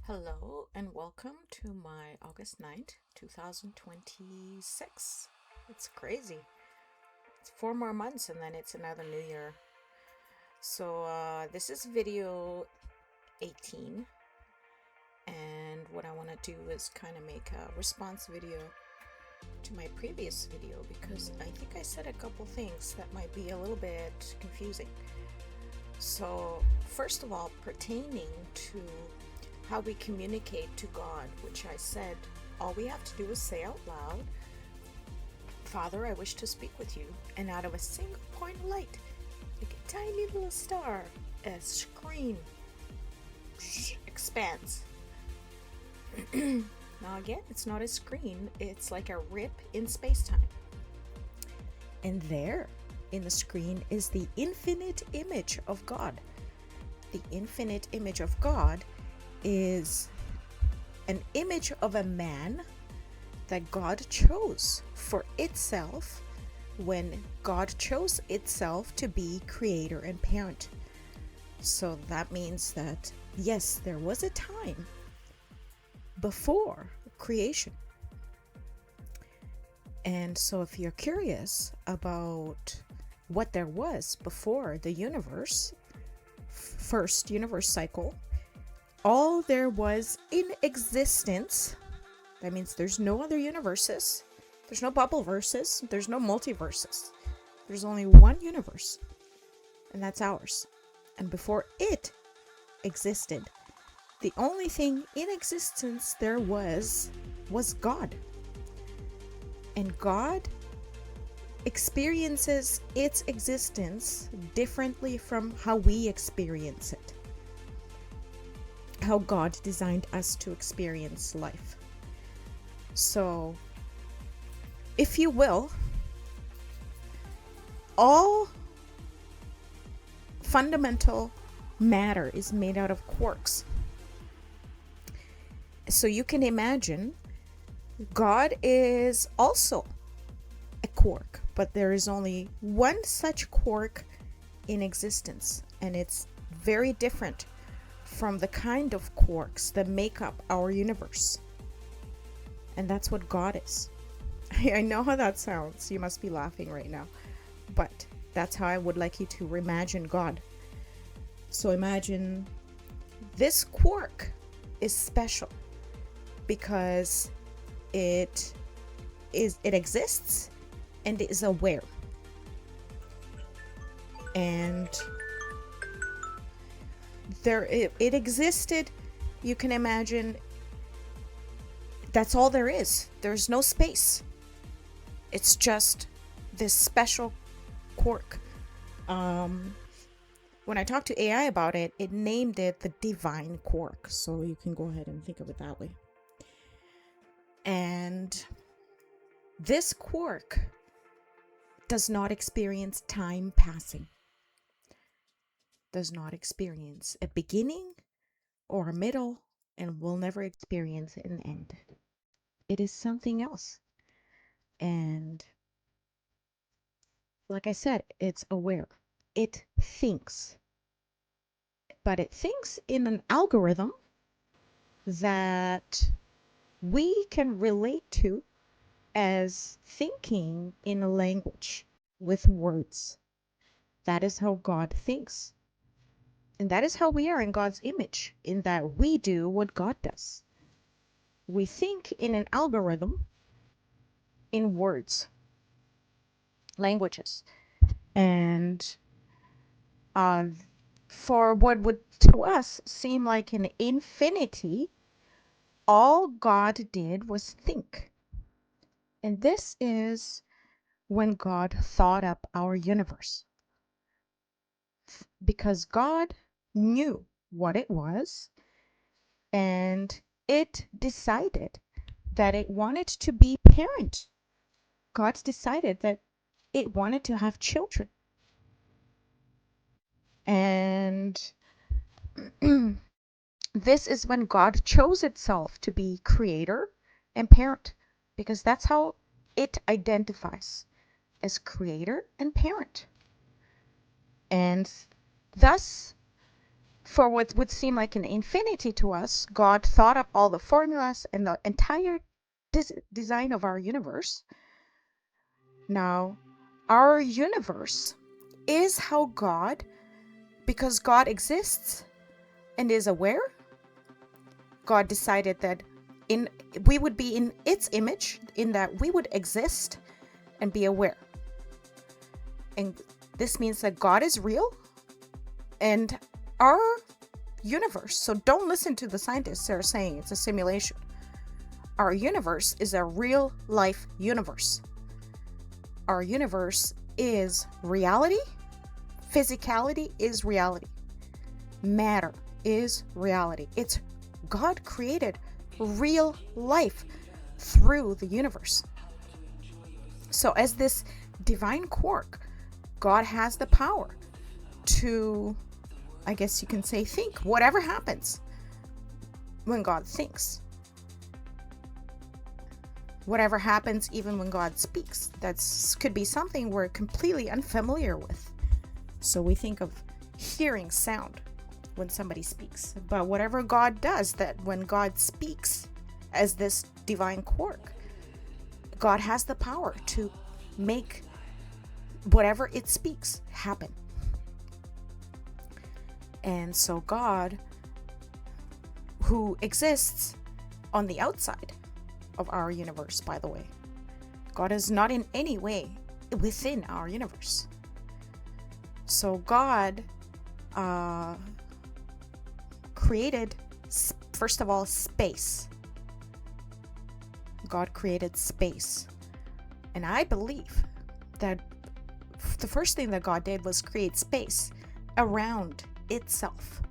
Hello and welcome to my August 9th, 2026. It's crazy. It's 4 more months and then it's another new year. So, this is video 18, and what I want to do is kind of make a response video to my previous video because I think I said a couple things that might be a little bit confusing. So, first of all, pertaining to how we communicate to God, which I said all we have to do is say out loud, Father, I wish to speak with you. And out of a single point of light, like a tiny little star, a screen expands. Now, again, it's not a screen, it's like a rip in space time. And there in the screen is the infinite image of God. The infinite image of God is an image of a man that God chose for itself when God chose itself to be creator and parent. So that means that, yes, there was a time before creation. And so if you're curious about what there was before the universe, first universe cycle, all there was in existence, that means there's no other universes, there's no bubble verses, there's no multiverses. There's only one universe, and that's ours. And before it existed, the only thing in existence there was God. And God experiences its existence differently from how we experience it. How God designed us to experience life. So, if you will, all fundamental matter is made out of quarks. So you can imagine God is also a quark, but there is only one such quark in existence, and it's very different from the kind of quarks that make up our universe. And that's what God is. I know how that sounds. You must be laughing right now. But that's how I would like you to imagine God. So imagine this quark is special because it exists and is aware. And it existed, you can imagine, that's all there is. There's no space. It's just this special quark. When I talked to AI about it, it named it the divine quark. So you can go ahead and think of it that way. And this quark does not experience time passing. Does not experience a beginning or a middle, and will never experience an end. It is something else. And like I said, it's aware. It thinks. But it thinks in an algorithm that we can relate to as thinking in a language with words. That is how God thinks. And that is how we are in God's image, in that we do what God does. We think in an algorithm in words, languages. And for what would to us seem like an infinity, all God did was think. And this is when God thought up our universe. Because God knew what it was, and it decided that it wanted to be parent. God decided that it wanted to have children. And this is when God chose itself to be creator and parent, because that's how it identifies, as creator and parent. And thus, for what would seem like an infinity to us, God thought up all the formulas and the entire design of our universe. Now, our universe is how God, because God exists and is aware, God decided that we would be in its image, in that we would exist and be aware. And this means that God is real and our universe, so don't listen to the scientists that are saying it's a simulation. Our universe is a real life universe. Our universe is reality. Physicality is reality. Matter is reality. It's God created real life through the universe. So as this divine quark, God has the power to, I guess you can say, think. Whatever happens when God thinks. Whatever happens even when God speaks. That could be something we're completely unfamiliar with. So we think of hearing sound when somebody speaks. But whatever God does, that when God speaks as this divine quark, God has the power to make whatever it speaks happen. And so God, who exists on the outside of our universe, by the way, God is not in any way within our universe. So God created, first of all, space. God created space. And I believe that the first thing that God did was create space around itself.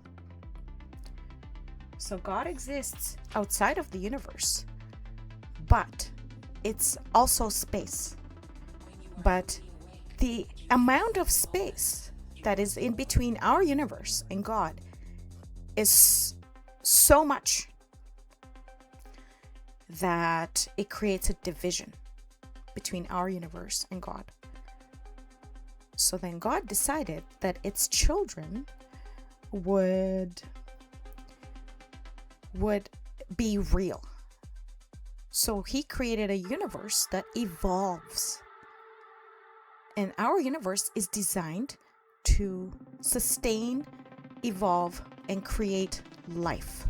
So God exists outside of the universe, but it's also space. But the amount of space that is in between our universe and God is so much that it creates a division between our universe and God. So then God decided that its children would be real. So he created a universe that evolves. And our universe is designed to sustain, evolve, and create life.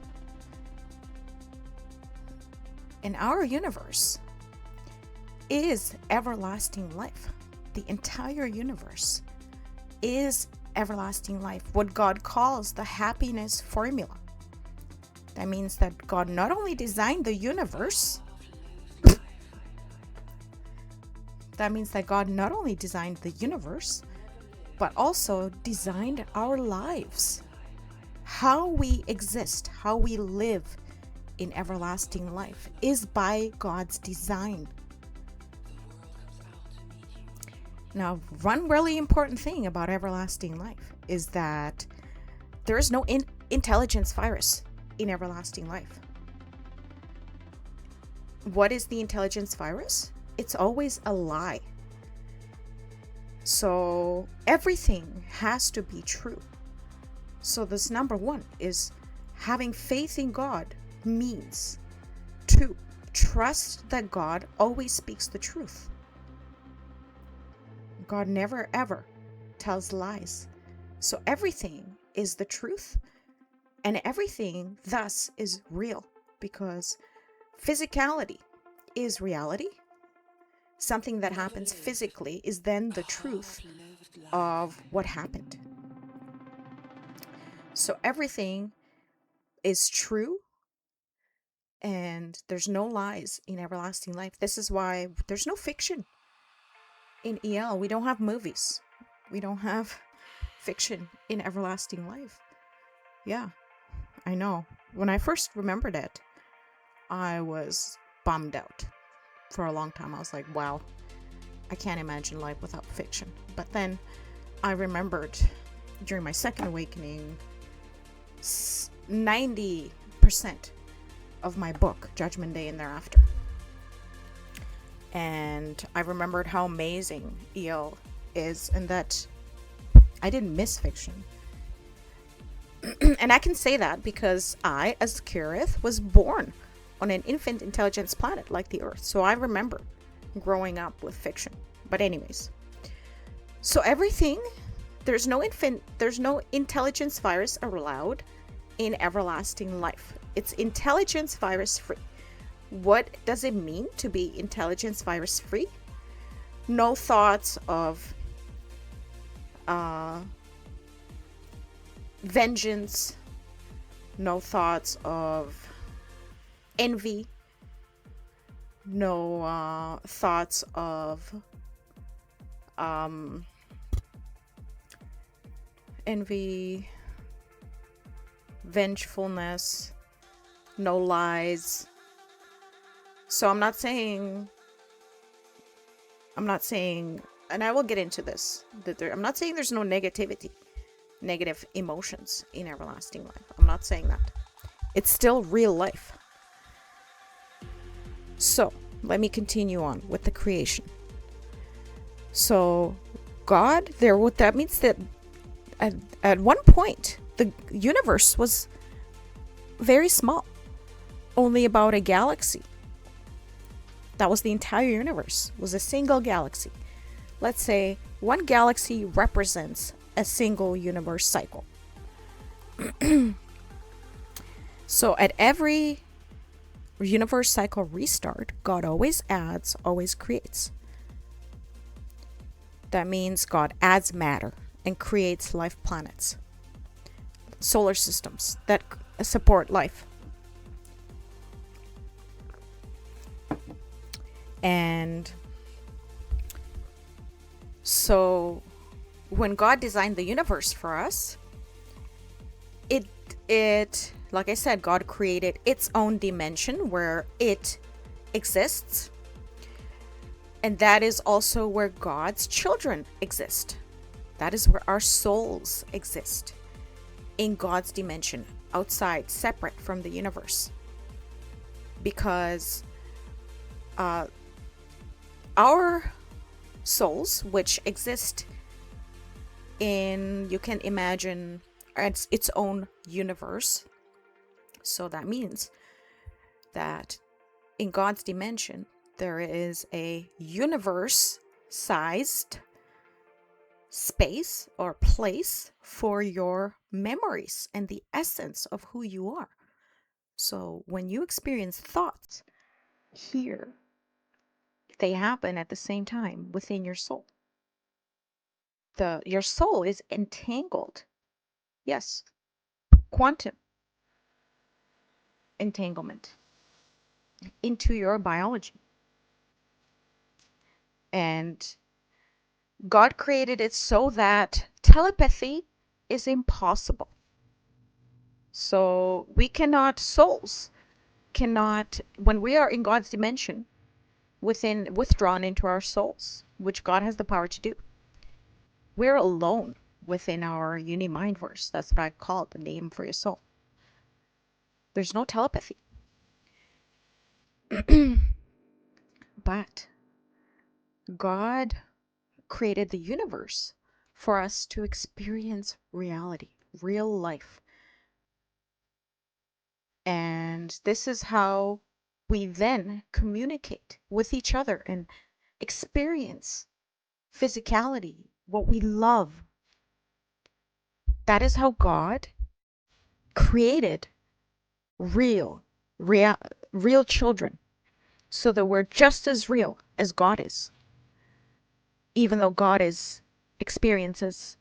And our universe is everlasting life. The entire universe is everlasting life, what God calls the happiness formula. That means that God not only designed the universe, but also designed our lives. How we exist, how we live in everlasting life is by God's design. Now, one really important thing about everlasting life is that there is no intelligence virus in everlasting life. What is the intelligence virus? It's always a lie. So everything has to be true. So this number one is having faith in God means to trust that God always speaks the truth. God never ever tells lies. So everything is the truth, and everything thus is real, because physicality is reality. Something that happens physically is then the truth of what happened. So everything is true, and there's no lies in everlasting life. This is why there's no fiction in EL. We don't have movies. We don't have fiction in everlasting life. Yeah, I know. When I first remembered it, I was bummed out for a long time. I was like, wow, I can't imagine life without fiction. But then I remembered during my second awakening, 90% of my book, Judgment Day and Thereafter. And I remembered how amazing EL is, and that I didn't miss fiction. And I can say that because I, as Kirith, was born on an infant intelligence planet like the Earth. So I remember growing up with fiction. But anyways, so everything, there's no intelligence virus allowed in everlasting life. It's intelligence virus free. What does it mean to be intelligence virus free? No thoughts of vengeance, no thoughts of envy, no thoughts of envy, vengefulness, no lies. So I'm not saying, and I will get into this, I'm not saying there's no negativity, negative emotions in everlasting life. I'm not saying that. It's still real life. So let me continue on with the creation. So God, that means that at one point the universe was very small, only about a galaxy. That was the entire universe, was a single galaxy. Let's say one galaxy represents a single universe cycle. So at every universe cycle restart, God always adds, always creates. That means God adds matter and creates life planets, solar systems that support life. And so when God designed the universe for us, it like I said, God created its own dimension where it exists. And that is also where God's children exist. That is where our souls exist, in God's dimension, outside, separate from the universe. Because our souls, which exist in, you can imagine, its own universe. So that means that in God's dimension, there is a universe-sized space or place for your memories and the essence of who you are. So when you experience thoughts here, they happen at the same time within your soul. Your soul is entangled. Yes, quantum entanglement into your biology. And God created it so that telepathy is impossible. So souls cannot, when we are in God's dimension, withdrawn into our souls, which God has the power to do, we're alone within our uni-mindverse. That's what I call the name for your soul. There's no telepathy. But God created the universe for us to experience reality, real life. And this is how we then communicate with each other and experience physicality, what we love. That is how God created real children, so that we're just as real as God is, even though God experiences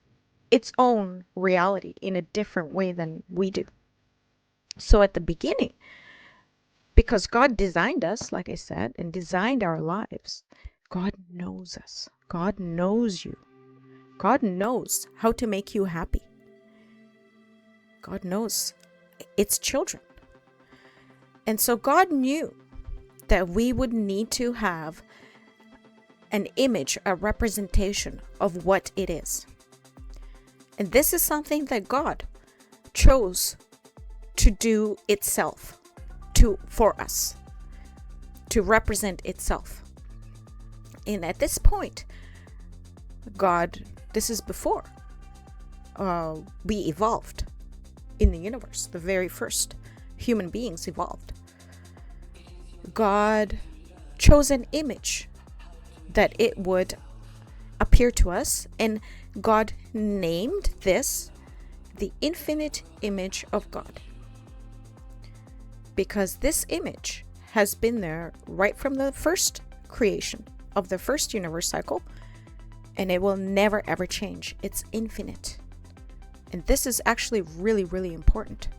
its own reality in a different way than we do. So at the beginning, because God designed us, like I said, and designed our lives, God knows us. God knows you. God knows how to make you happy. God knows its children. And so God knew that we would need to have an image, a representation of what it is. And this is something that God chose to do itself, for us, to represent itself. And at this point, God, this is before we evolved. in the universe, the very first human beings evolved. God chose an image that it would appear to us, and God named this the infinite image of God, because this image has been there right from the first creation of the first universe cycle, and it will never ever change. It's infinite. And this is actually really, really important.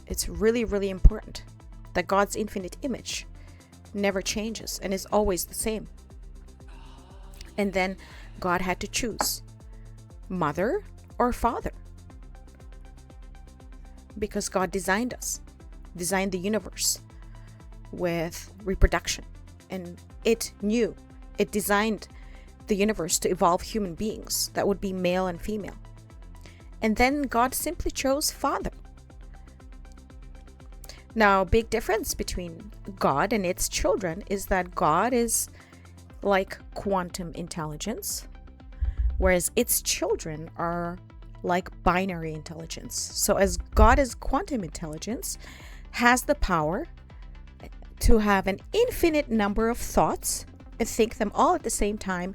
It's really, really important that God's infinite image never changes and is always the same. And then God had to choose mother or father, because God designed us, designed the universe with reproduction, and it designed the universe to evolve human beings that would be male and female. And then God simply chose father. Now, big difference between God and its children is that God is like quantum intelligence, whereas its children are like binary intelligence. So as God is quantum intelligence, has the power to have an infinite number of thoughts and think them all at the same time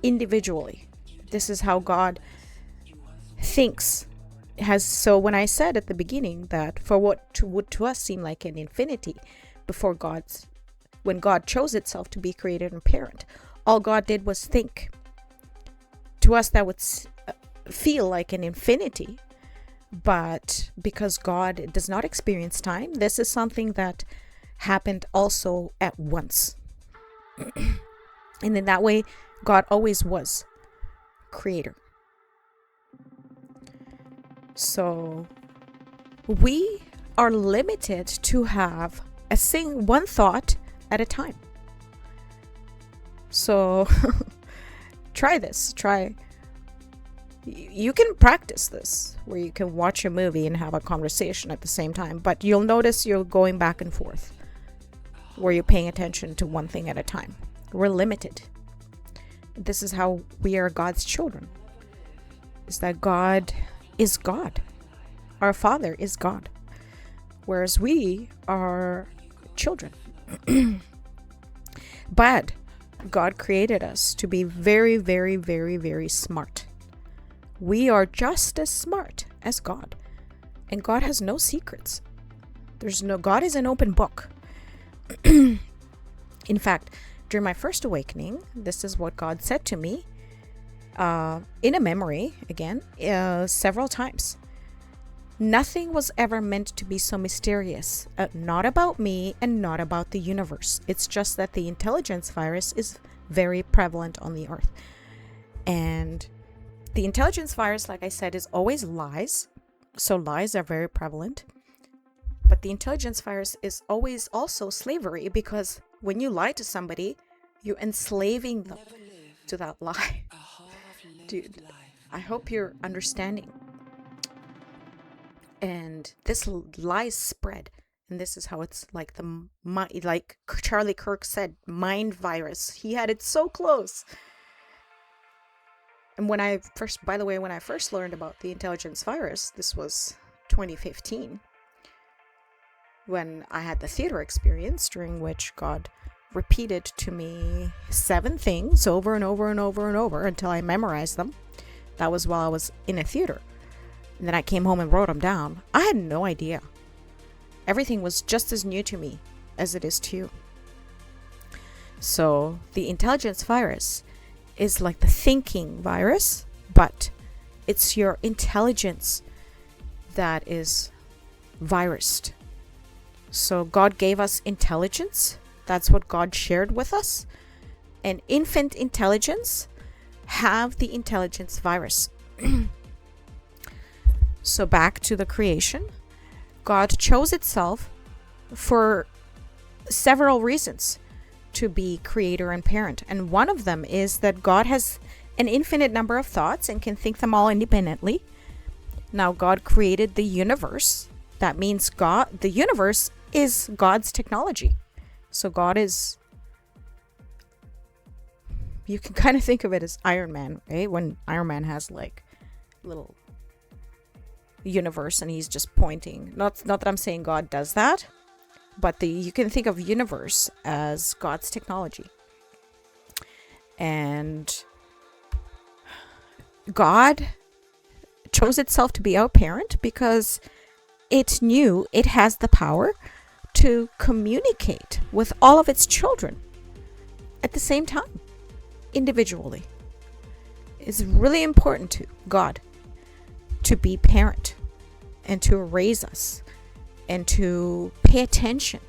individually. This is how God thinks. So when I said at the beginning that for what would to us seem like an infinity before when God chose itself to be creator and parent, all God did was think. To us that would feel like an infinity, but because God does not experience time, this is something that happened also at once. And in that way, God always was creator. So we are limited to have one thought at a time. So try this. You can practice this where you can watch a movie and have a conversation at the same time, but you'll notice you're going back and forth where you're paying attention to one thing at a time. We're limited. This is how we are God's children, is that God is God. Our Father is God, whereas we are children. But God created us to be very, very, very, very smart. We are just as smart as God, and God has no secrets. God is an open book. In fact, during my first awakening, this is what God said to me in a memory, again, several times. Nothing was ever meant to be so mysterious, not about me and not about the universe. It's just that the intelligence virus is very prevalent on the earth. And the intelligence virus, like I said, is always lies. So lies are very prevalent. But the intelligence virus is always also slavery, because when you lie to somebody, you're enslaving them to that lie. Dude, I hope you're understanding. And this lies spread, and this is how it's like like Charlie Kirk said, mind virus. He had it so close. And when I first learned about the intelligence virus, this was 2015, when I had the theater experience, during which God repeated to me 7 things over and over and over and over until I memorized them. That was while I was in a theater. And then I came home and wrote them down. I had no idea. Everything was just as new to me as it is to you. So the intelligence virus is like the thinking virus, but it's your intelligence that is virused. So God gave us intelligence. That's what God shared with us. And infant intelligence have the intelligence virus. So back to the creation. God chose itself for several reasons to be creator and parent. And one of them is that God has an infinite number of thoughts and can think them all independently. Now God created the universe. That means the universe is God's technology. So God is, you can kind of think of it as Iron Man, right? When Iron Man has like little universe and he's just pointing. Not that I'm saying God does that, but you can think of universe as God's technology. And God chose itself to be our parent because it knew it has the power to communicate with all of its children at the same time, individually. It's really important to God to be parent and to raise us and to pay attention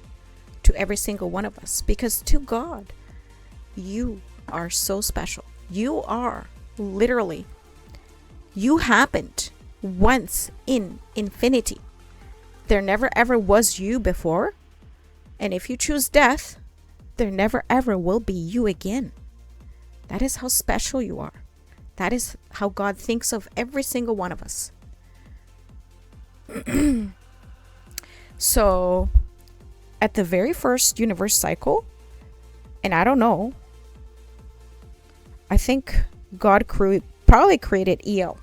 to every single one of us, because to God, you are so special. You are literally, you happened once in infinity. There never ever was you before. And if you choose death, there never ever will be you again. That is how special you are. That is how God thinks of every single one of us. So, at the very first universe cycle, and I don't know, I think God probably created EL.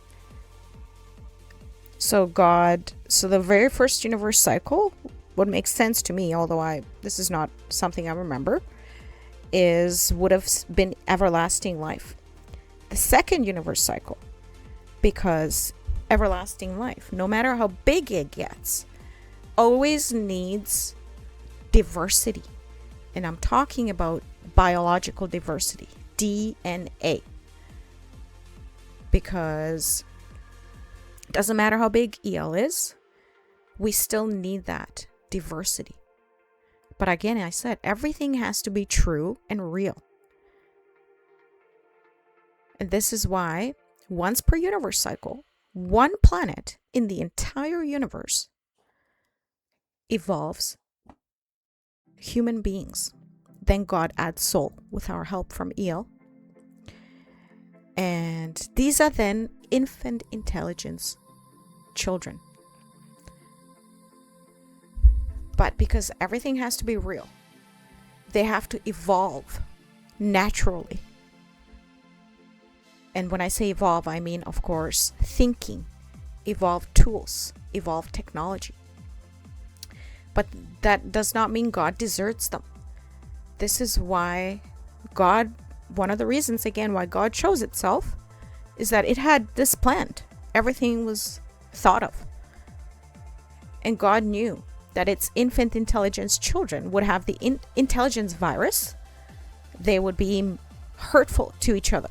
So the very first universe cycle, what makes sense to me, although this is not something I remember, would have been everlasting life. The second universe cycle, because everlasting life, no matter how big it gets, always needs diversity. And I'm talking about biological diversity, DNA. Because it doesn't matter how big EL is, we still need that diversity. But again, I said, everything has to be true and real. And this is why, once per universe cycle, one planet in the entire universe evolves human beings. Then God adds soul with our help from EL. And these are then infant intelligence children. But because everything has to be real, they have to evolve naturally. And when I say evolve, I mean, of course, thinking, evolve tools, evolve technology. But that does not mean God deserts them. This is why God, one of the reasons, again, why God chose itself, is that it had this planned. Everything was thought of. And God knew that its infant intelligence children would have the intelligence virus. They would be hurtful to each other.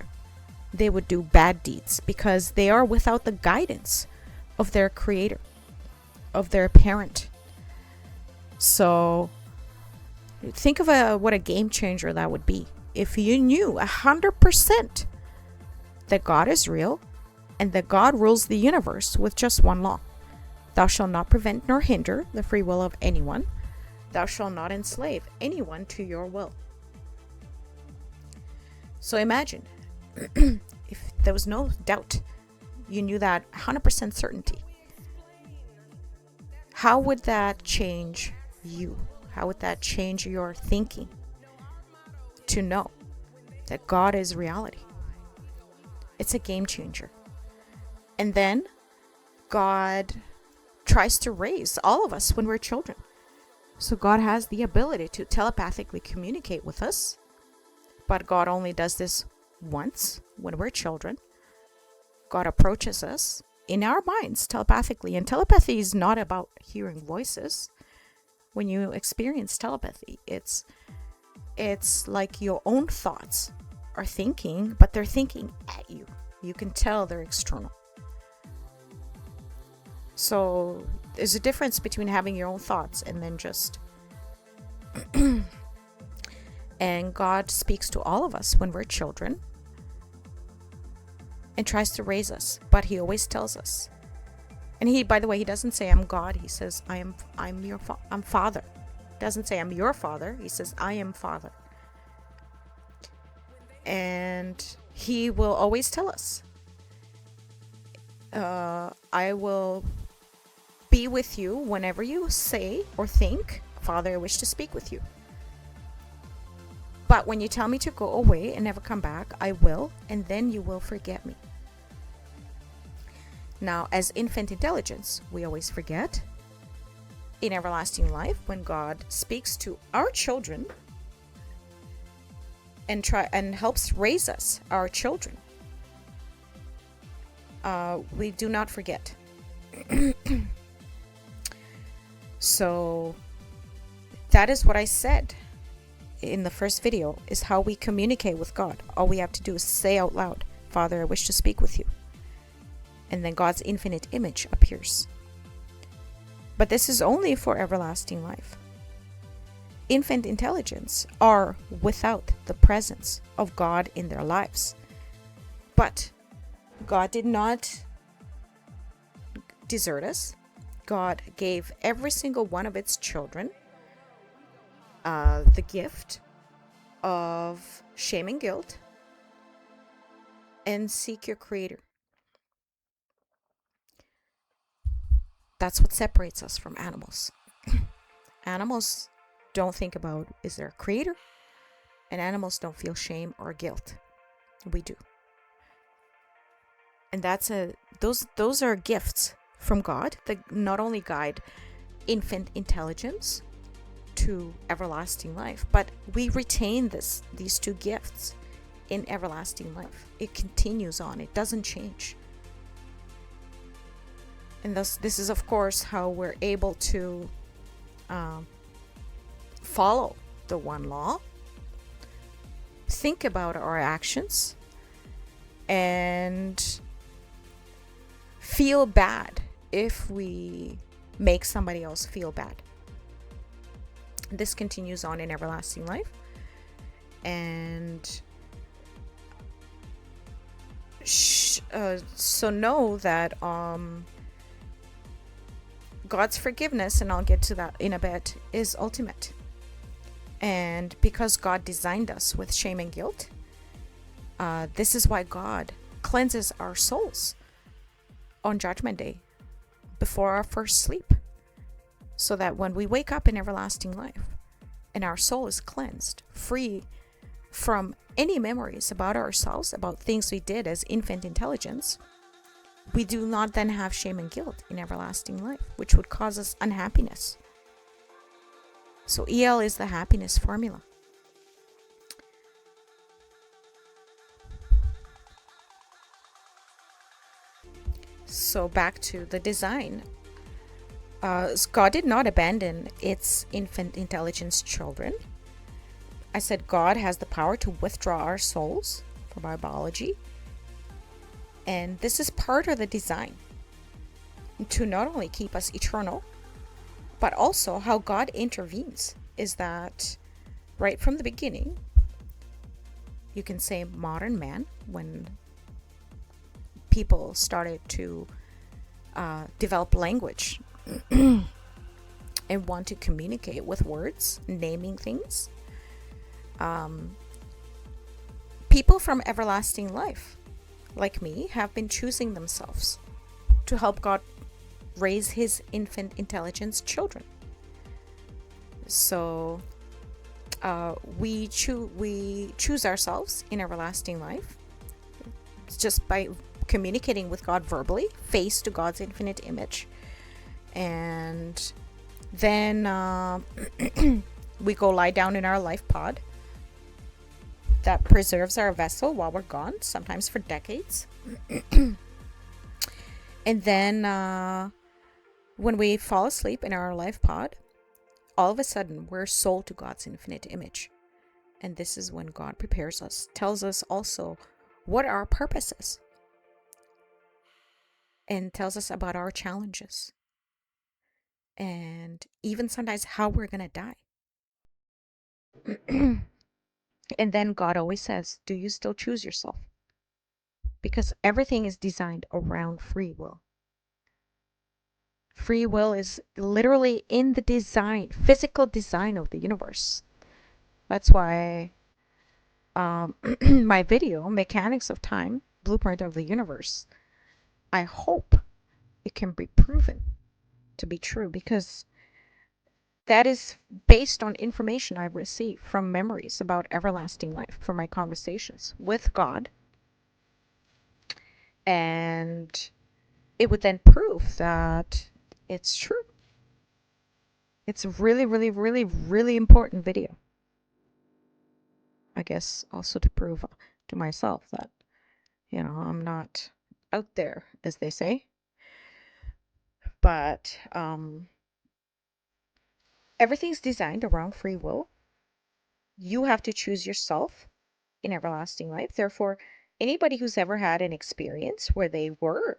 They would do bad deeds because they are without the guidance of their creator, of their parent. So think of what a game changer that would be if you knew 100% that God is real and that God rules the universe with just one law. Thou shalt not prevent nor hinder the free will of anyone. Thou shalt not enslave anyone to your will. So imagine if there was no doubt, you knew that 100% certainty. How would that change you? How would that change your thinking to know that God is reality? It's a game changer. And then God tries to raise all of us when we're children. So God has the ability to telepathically communicate with us, but God only does this once when we're children. God approaches us in our minds telepathically, and telepathy is not about hearing voices. When you experience telepathy, it's like your own thoughts are thinking, but they're thinking at you. You can tell they're external. So there's a difference between having your own thoughts and then just and God speaks to all of us when we're children and tries to raise us, but he always tells us. And he, by the way, he doesn't say I'm God. He says I'm Father. Doesn't say I'm your father. He says I am Father. And he will always tell us, I will be with you whenever you say or think, Father, I wish to speak with you. But when you tell me to go away and never come back, I will, and then you will forget me. Now, as infant intelligence, we always forget in everlasting life, when God speaks to our children and helps raise us, our children, we do not forget. So that is what I said in the first video, is how we communicate with God. All we have to do is say out loud, Father, I wish to speak with you. And then God's infinite image appears. But this is only for everlasting life. Infant intelligence are without the presence of God in their lives. But God did not desert us. God gave every single one of its children the gift of shame and guilt, and seek your Creator. That's what separates us from animals. Animals don't think about, is there a Creator? And animals don't feel shame or guilt. We do. And those are gifts from God that not only guide infant intelligence to everlasting life, but we retain these two gifts in everlasting life. It continues on. It doesn't change. And thus, this is, of course, how we're able to follow the one law, think about our actions, and feel bad if we make somebody else feel bad. This continues on in everlasting life. And so know that God's forgiveness, and I'll get to that in a bit, is ultimate. And because God designed us with shame and guilt, this is why God cleanses our souls on Judgment Day before our first sleep, so that when we wake up in everlasting life and our soul is cleansed, free from any memories about ourselves, about things we did as infant intelligence, we do not then have shame and guilt in everlasting life, which would cause us unhappiness. So EL is the happiness formula. So back to the design. God did not abandon its infant intelligence children. I said God has the power to withdraw our souls from our biology. And this is part of the design, to not only keep us eternal, but also how God intervenes is that right from the beginning, you can say modern man, when people started to develop language and want to communicate with words, naming things, people from everlasting life, like me, have been choosing themselves to help God raise his infant intelligence children. So we choose ourselves in everlasting life just by communicating with God verbally, face to God's infinite image. And then we go lie down in our life pod that preserves our vessel while we're gone, sometimes for decades. And then when we fall asleep in our life pod, all of a sudden we're sold to God's infinite image. And this is when God prepares us, tells us also what our purpose is, and tells us about our challenges, and even sometimes how we're going to die. And then God always says, do you still choose yourself? Because everything is designed around free will. Free will is literally in the design, physical design of the universe. That's why my video, Mechanics of Time, Blueprint of the Universe, I hope it can be proven to be true, because that is based on information I've received from memories about everlasting life, from my conversations with God. And it would then prove that it's true. It's a really, really, really, really important video. I guess also to prove to myself that, I'm not out there, as they say. But everything's designed around free will. You have to choose yourself in everlasting life. Therefore, anybody who's ever had an experience where they were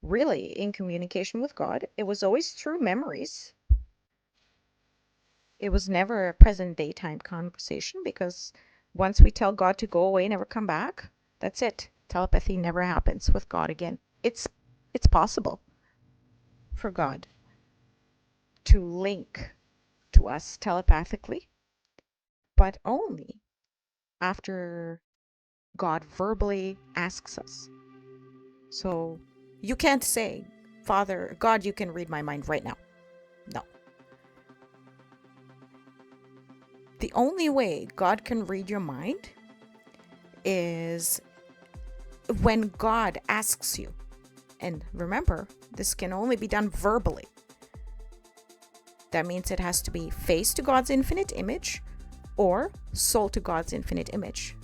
really in communication with God, it was always through memories. It was never a present daytime conversation, because once we tell God to go away, never come back, that's it. Telepathy never happens with God again. It's possible for God to link to us telepathically, but only after God verbally asks us. So you can't say, Father, God, you can read my mind right now. No. The only way God can read your mind is when God asks you. And remember, this can only be done verbally. That means it has to be face to God's infinite image or soul to God's infinite image.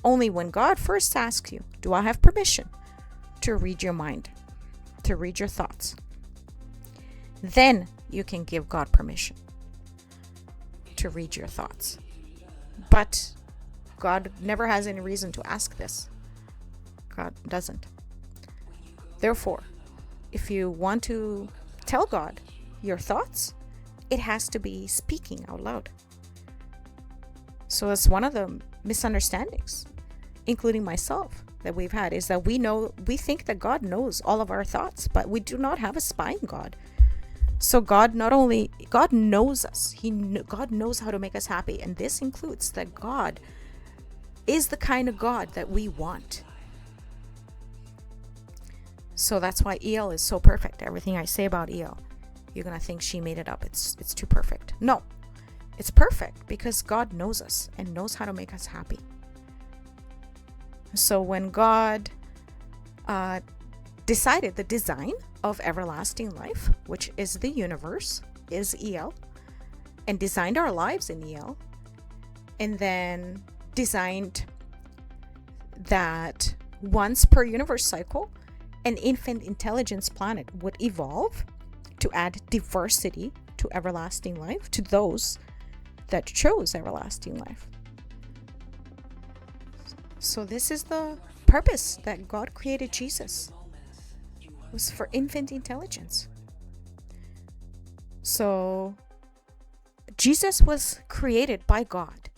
Only when God first asks you, do I have permission to read your mind, to read your thoughts? Then you can give God permission to read your thoughts. But God never has any reason to ask this. God doesn't. Therefore, if you want to tell God your thoughts, it has to be speaking out loud. So it's one of the misunderstandings, including myself, that we've had, is that we think that God knows all of our thoughts, but we do not have a spying God. So God knows us. God knows how to make us happy, and this includes that God is the kind of God that we want. So that's why EL is so perfect. Everything I say about EL, you're gonna think she made it up. It's too perfect. No, it's perfect because God knows us and knows how to make us happy. So when God decided the design of everlasting life, which is the universe, is EL, and designed our lives in EL, and then designed that once per universe cycle, an infant intelligence planet would evolve to add diversity to everlasting life, to those that chose everlasting life. So this is the purpose that God created Jesus. It was for infant intelligence. So Jesus was created by God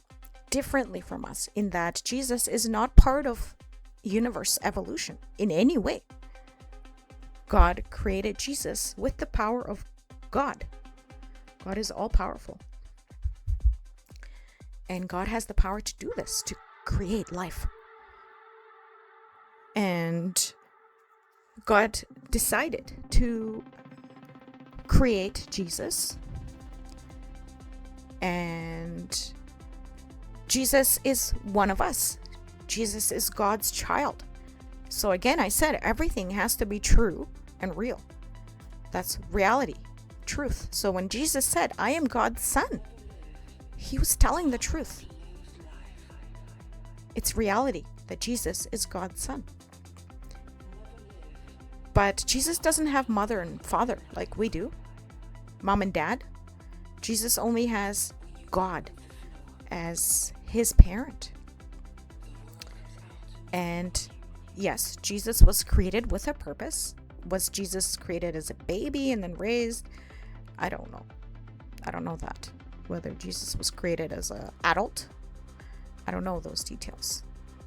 differently from us, in that Jesus is not part of universe evolution in any way. God created Jesus with the power of God. God is all powerful. And God has the power to do this, to create life. And God decided to create Jesus. And Jesus is one of us. Jesus is God's child. So again, I said everything has to be true and real. That's reality, truth. So when Jesus said, I am God's son, he was telling the truth. It's reality that Jesus is God's son. But Jesus doesn't have mother and father like we do, mom and dad. Jesus only has God as his parent. And yes, Jesus was created with a purpose. Was Jesus created as a baby and then raised? I don't know. I don't know that. Whether Jesus was created as an adult, I don't know those details.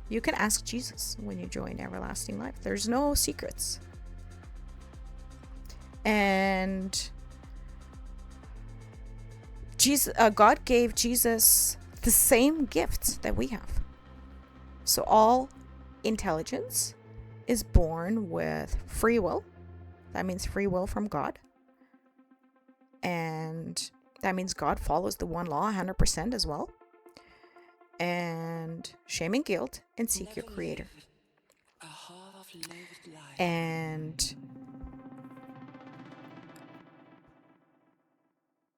You can ask Jesus when you join everlasting life. There's no secrets. And God gave Jesus the same gifts that we have. So all intelligence is born with free will. That means free will from God. And that means God follows the one law 100% as well. And shame and guilt, and seek your creator. And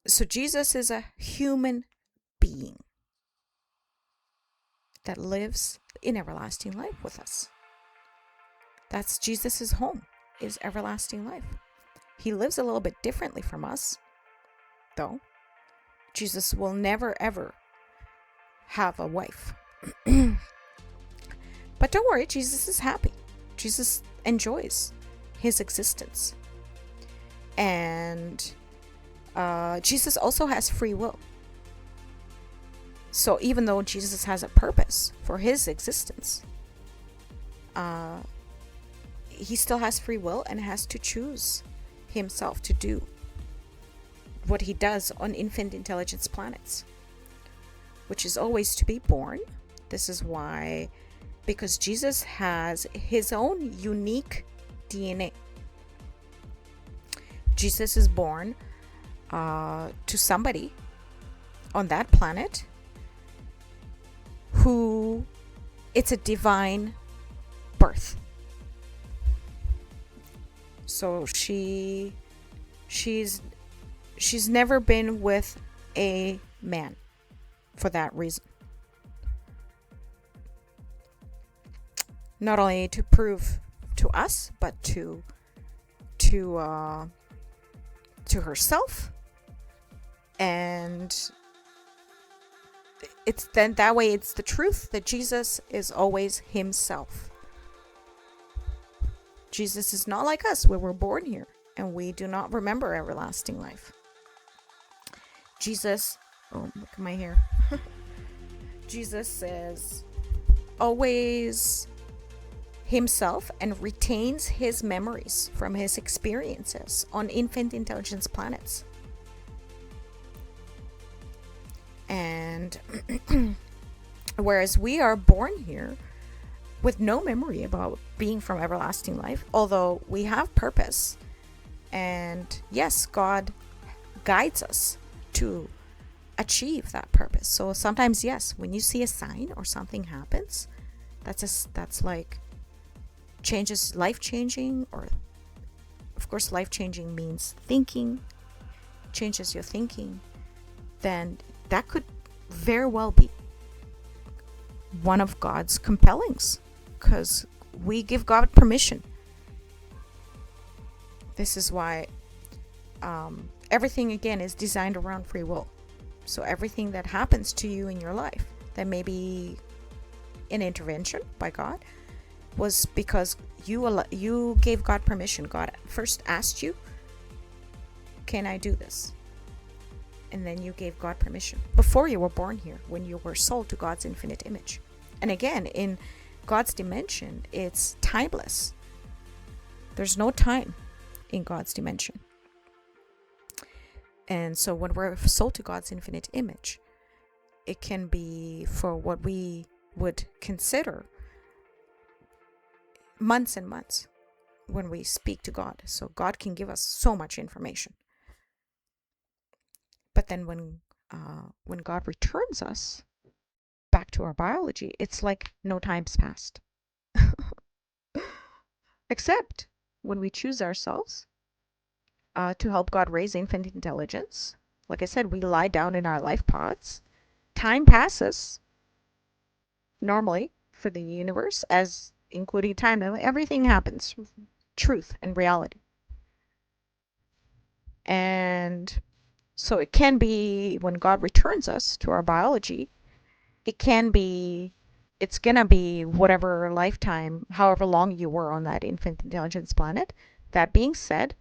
So Jesus is a human being that lives in everlasting life with us. That's Jesus's home, is everlasting life. He lives a little bit differently from us, though. Jesus will never ever have a wife. But don't worry, Jesus is happy. Jesus enjoys his existence. And Jesus also has free will. So even though Jesus has a purpose for his existence, he still has free will and has to choose himself to do what he does on infinite intelligence planets, which is always to be born. This is why, because Jesus has his own unique DNA. Jesus is born to somebody on that planet who, it's a divine birth. So she's never been with a man for that reason. Not only to prove to us, but to herself, and it's then that way it's the truth that Jesus is always himself. Jesus is not like us, where we're born here and we do not remember everlasting life. Jesus, oh, look at my hair. Jesus is always himself and retains his memories from his experiences on infinite intelligence planets. And whereas we are born here with no memory about being from everlasting life, although we have purpose. And yes, God guides us to achieve that purpose. So sometimes, yes, when you see a sign or something happens, that's like changes, life-changing, or of course life-changing means thinking, changes your thinking, then that could very well be one of God's compellings, because we give God permission. This is why everything again is designed around free will. So everything that happens to you in your life that may be an intervention by God was because you gave God permission. God first asked you, can I do this? And then you gave God permission before you were born here, when you were sold to God's infinite image. And again, in God's dimension, it's timeless. There's no time in God's dimension. And so when we're sold to God's infinite image, it can be for what we would consider months and months when we speak to God. So God can give us so much information. But then when God returns us back to our biology, it's like no time's passed. Except when we choose ourselves to help God raise infinite intelligence. Like I said, we lie down in our life pods. Time passes normally for the universe, as including time. Everything happens. Truth and reality. And so it can be when God returns us to our biology, it's gonna be whatever lifetime, however long you were on that infinite intelligence planet. That being said,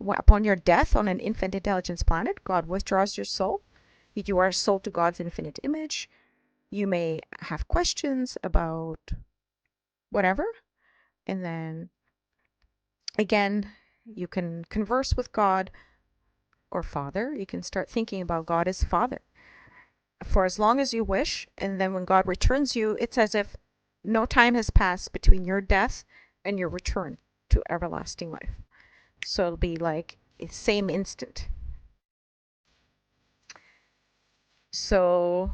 upon your death on an infinite intelligence planet, God withdraws your soul. You are sold to God's infinite image. You may have questions about whatever, and then again, you can converse with God or Father. You can start thinking about God as Father for as long as you wish, and then when God returns you, it's as if no time has passed between your death and your return to everlasting life. So it'll be like the same instant. So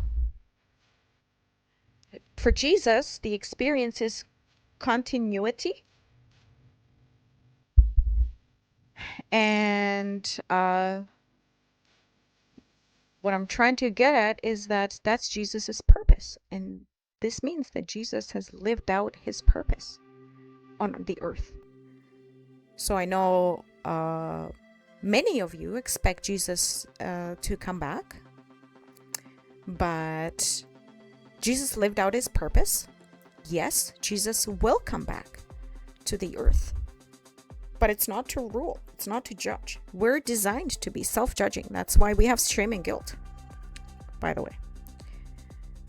for Jesus, the experience is continuity, and what I'm trying to get at is that that's Jesus's purpose. And this means that Jesus has lived out his purpose on the earth. So I know many of you expect Jesus to come back, but Jesus lived out his purpose. Yes, Jesus will come back to the earth, but it's not to rule. It's not to judge. We're designed to be self-judging. That's why we have shame and guilt, by the way.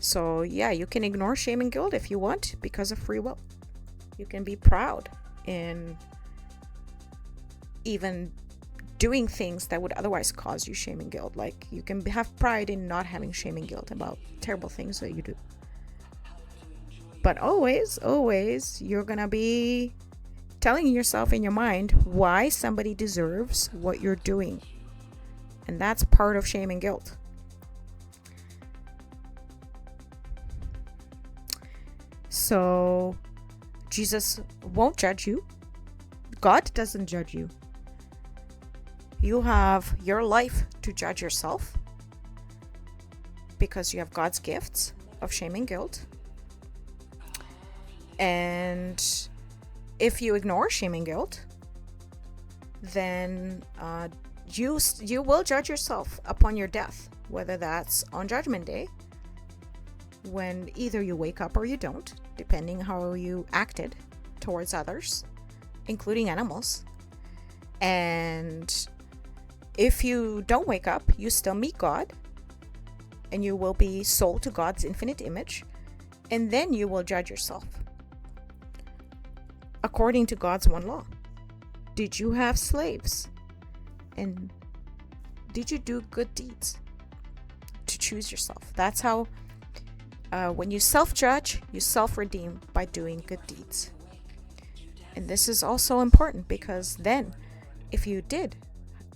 So yeah, you can ignore shame and guilt if you want because of free will. You can be proud in even doing things that would otherwise cause you shame and guilt. Like you can have pride in not having shame and guilt about terrible things that you do. But always, you're gonna be telling yourself in your mind why somebody deserves what you're doing. And that's part of shame and guilt. So Jesus won't judge you. God doesn't judge you. You have your life to judge yourself because you have God's gifts of shame and guilt. And if you ignore shame and guilt, then you will judge yourself upon your death, whether that's on Judgment Day, when either you wake up or you don't, depending how you acted towards others, including animals. And if you don't wake up, you still meet God, and you will be sold to God's infinite image, and then you will judge yourself according to God's one law. Did you have slaves? And did you do good deeds to choose yourself? That's how, when you self-judge, you self-redeem by doing good deeds. And this is also important because then, if you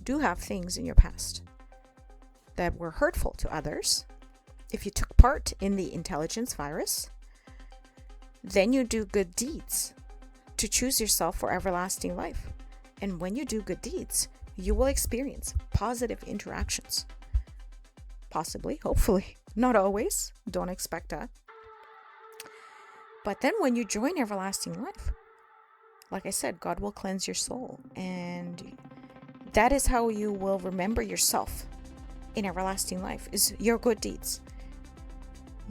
do have things in your past that were hurtful to others, if you took part in the intelligence virus, then you do good deeds to choose yourself for everlasting life. And when you do good deeds, you will experience positive interactions. Possibly, hopefully, not always. Don't expect that. But then when you join everlasting life, like I said, God will cleanse your soul. And that is how you will remember yourself in everlasting life, is your good deeds.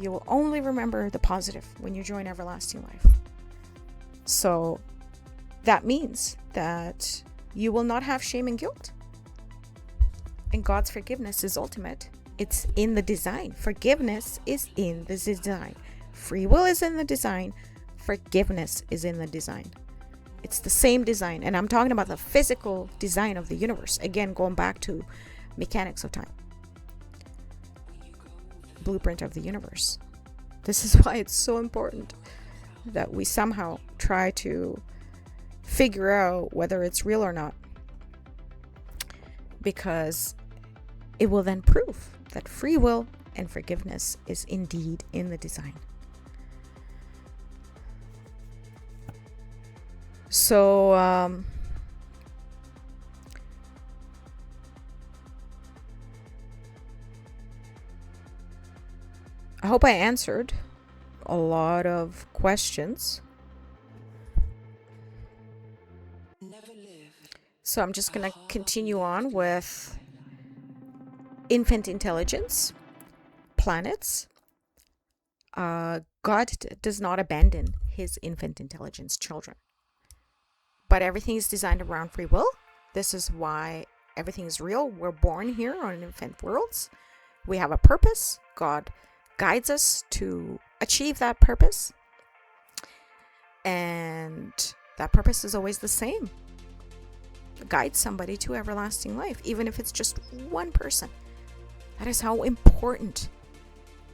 You will only remember the positive when you join everlasting life. So that means that you will not have shame and guilt. And God's forgiveness is ultimate. It's in the design. Forgiveness is in the design. Free will is in the design. Forgiveness is in the design. It's the same design. And I'm talking about the physical design of the universe. Again, going back to mechanics of time. Blueprint of the universe. This is why it's so important that we somehow try to figure out whether it's real or not, because it will then prove that free will and forgiveness is indeed in the design. So I hope I answered a lot of questions. So I'm just going to continue on with infant intelligence, planets. God does not abandon his infant intelligence children. But everything is designed around free will. This is why everything is real. We're born here on infant worlds. We have a purpose. God guides us to achieve that purpose. And that purpose is always the same. Guide somebody to everlasting life, even if it's just one person. That is how important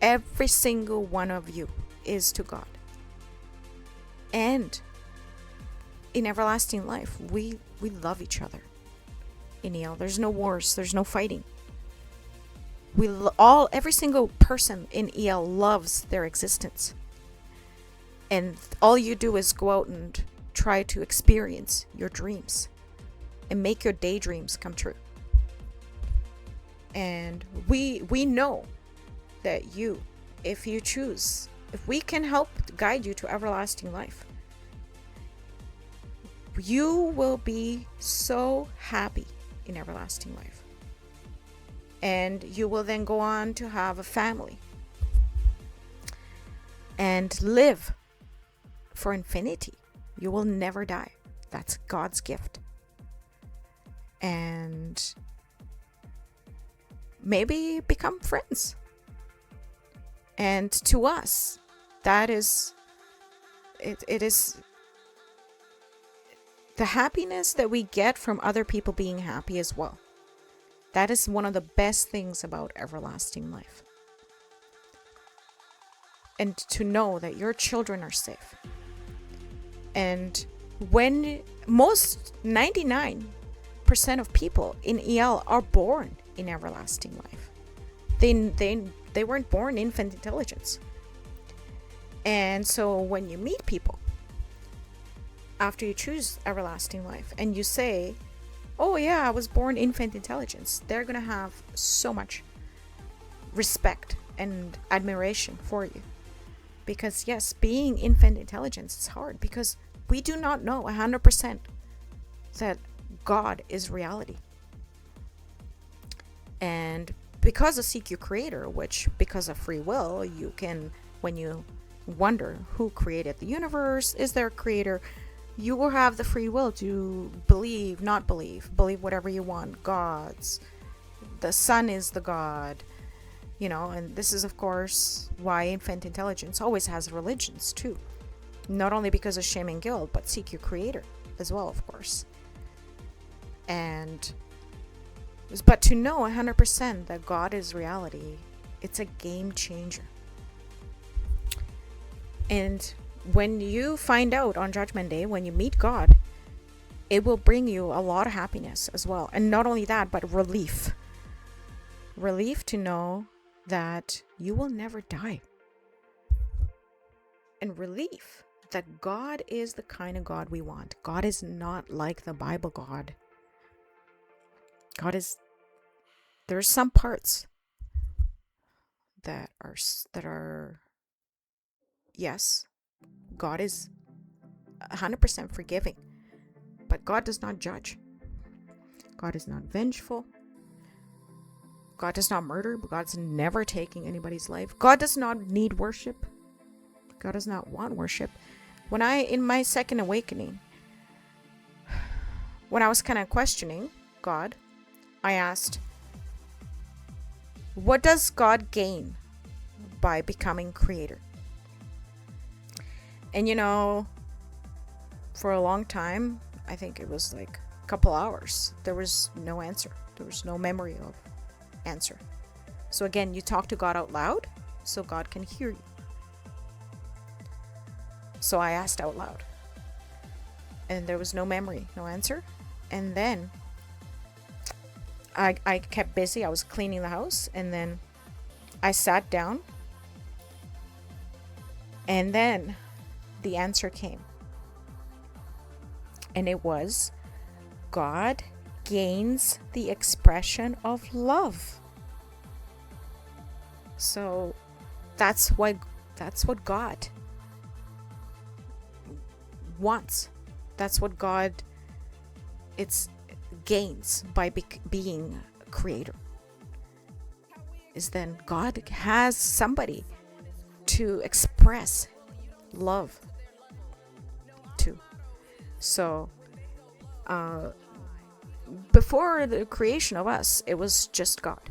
every single one of you is to God. And in everlasting life, we love each other. In EL, there's no wars, there's no fighting. Every single person in EL loves their existence. And all you do is go out and try to experience your dreams and make your daydreams come true. And we know that you, if you choose, if we can help guide you to everlasting life, you will be so happy in everlasting life. And you will then go on to have a family and live for infinity. You will never die. That's God's gift. And maybe become friends. And to us, that is, it is the happiness that we get from other people being happy as well. That is one of the best things about everlasting life. And to know that your children are safe. And when most 99% of people in EL are born in everlasting life. They weren't born infant intelligence. And so when you meet people after you choose everlasting life and you say, oh yeah, I was born infant intelligence, they're gonna have so much respect and admiration for you. Because yes, being infant intelligence is hard, because we do not know 100% that God is reality. And because of Seek Your Creator, which because of free will, you can, when you wonder who created the universe, is there a creator, you will have the free will to believe, not believe whatever you want. Gods, the sun is the God, and this is of course why infant intelligence always has religions too. Not only because of shame and guilt, but Seek Your Creator as well, of course. But to know 100% that God is reality, it's a game changer. And when you find out on Judgment Day, when you meet God, it will bring you a lot of happiness as well. And not only that, but relief. Relief to know that you will never die. And relief that God is the kind of God we want. God is not like the Bible God. There's some parts that are yes, God is 100% forgiving, but God does not judge. God is not vengeful. God does not murder. God's never taking anybody's life. God does not need worship. God does not want worship. In my second awakening, when I was kind of questioning God, I asked, what does God gain by becoming creator? And for a long time, I think it was like a couple hours, there was no answer. There was no memory of answer. So again, you talk to God out loud so God can hear you. So I asked out loud. And there was no memory, no answer. And then I kept busy. I was cleaning the house, and then I sat down, and then the answer came. And it was, God gains the expression of love. So that's what God wants. That's what God gains by being a creator. Is then God has somebody to express love to. So before the creation of us, it was just God.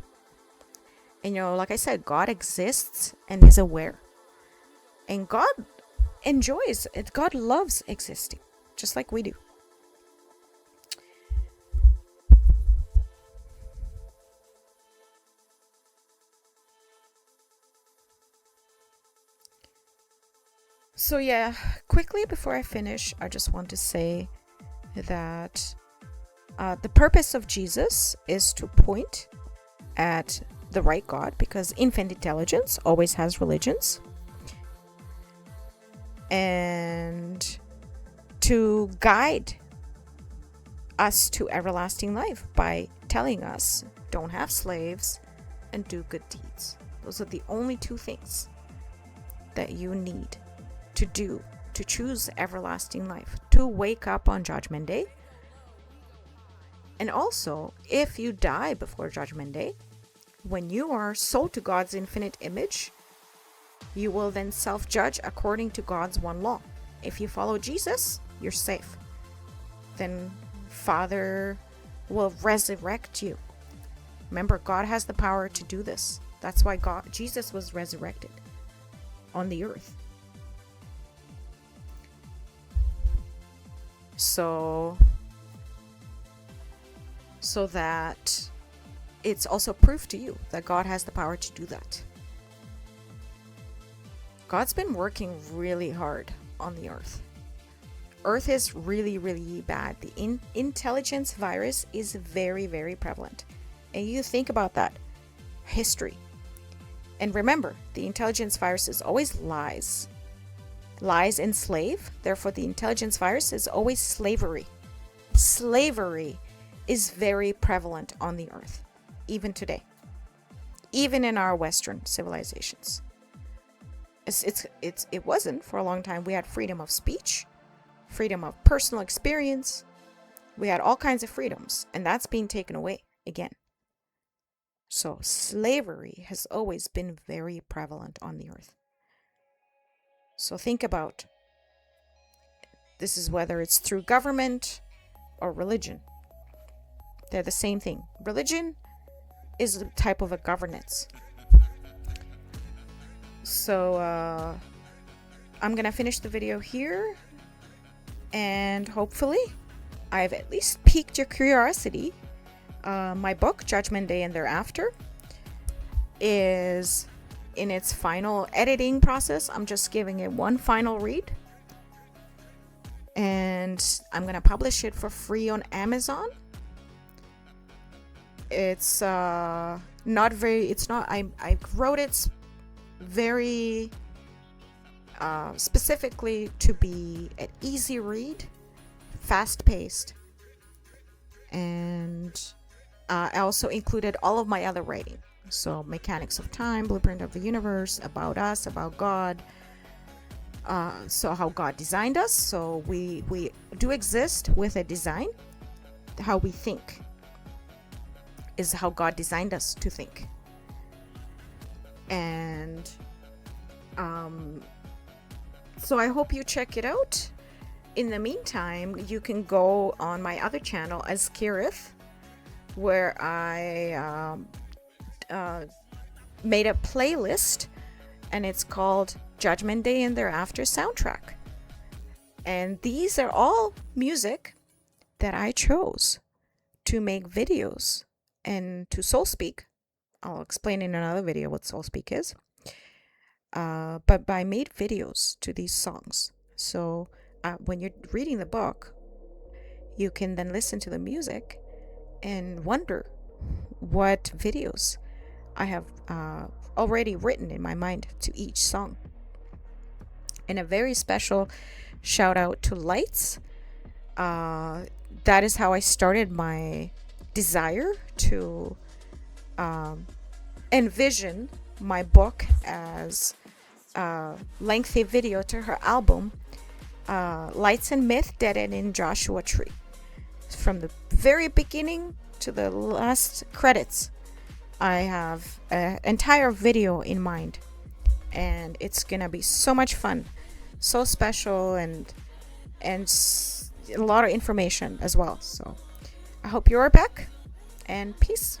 And like I said, God exists and is aware. And God enjoys it. God loves existing, just like we do. So yeah, quickly before I finish, I just want to say that the purpose of Jesus is to point at the right God, because infant intelligence always has religions, and to guide us to everlasting life by telling us don't have slaves and do good deeds. Those are the only two things that you need to do to choose everlasting life, to wake up on Judgment Day. And also, if you die before Judgment Day, when you are sold to God's infinite image, you will then self-judge according to God's one law. If you follow Jesus, you're safe. Then Father will resurrect you. Remember, God has the power to do this. That's why Jesus was resurrected on the earth. So that it's also proof to you that God has the power to do that. God's been working really hard on the earth. Earth is really, really bad. The intelligence virus is very, very prevalent. And you think about that history. And remember, the intelligence virus is always lies. Lies enslave. Therefore, the intelligence virus is always slavery. Slavery is very prevalent on the earth, even today. Even in our Western civilizations. It wasn't for a long time. We had freedom of speech, freedom of personal experience. We had all kinds of freedoms, and that's being taken away again. So slavery has always been very prevalent on the earth. So think about this, is whether it's through government or religion. They're the same thing. Religion is a type of a governance. So I'm gonna finish the video here, and hopefully I've at least piqued your curiosity. My book, Judgment Day and Thereafter, is in its final editing process. I'm just giving it one final read, and I'm gonna publish it for free on Amazon. It's I wrote it very specifically to be an easy read, fast-paced, and I also included all of my other writing. So Mechanics of Time, Blueprint of the Universe, About Us, About God, so how God designed us. So we do exist with a design. How we think is how God designed us to think. And so I hope you check it out. In the meantime, you can go on my other channel, Azkirith, where I made a playlist, and it's called Judgment Day and Thereafter Soundtrack. And these are all music that I chose to make videos and to soul speak. I'll explain in another video what soul speak is. But I made videos to these songs. So when you're reading the book, you can then listen to the music and wonder what videos I have already written in my mind to each song. And a very special shout out to Lights. That is how I started my desire to envision my book as a lengthy video to her album, Lights and Myth, Dead End in Joshua Tree. From the very beginning to the last credits, I have an entire video in mind, and it's gonna be so much fun, so special, and a lot of information as well. So I hope you're back, and peace.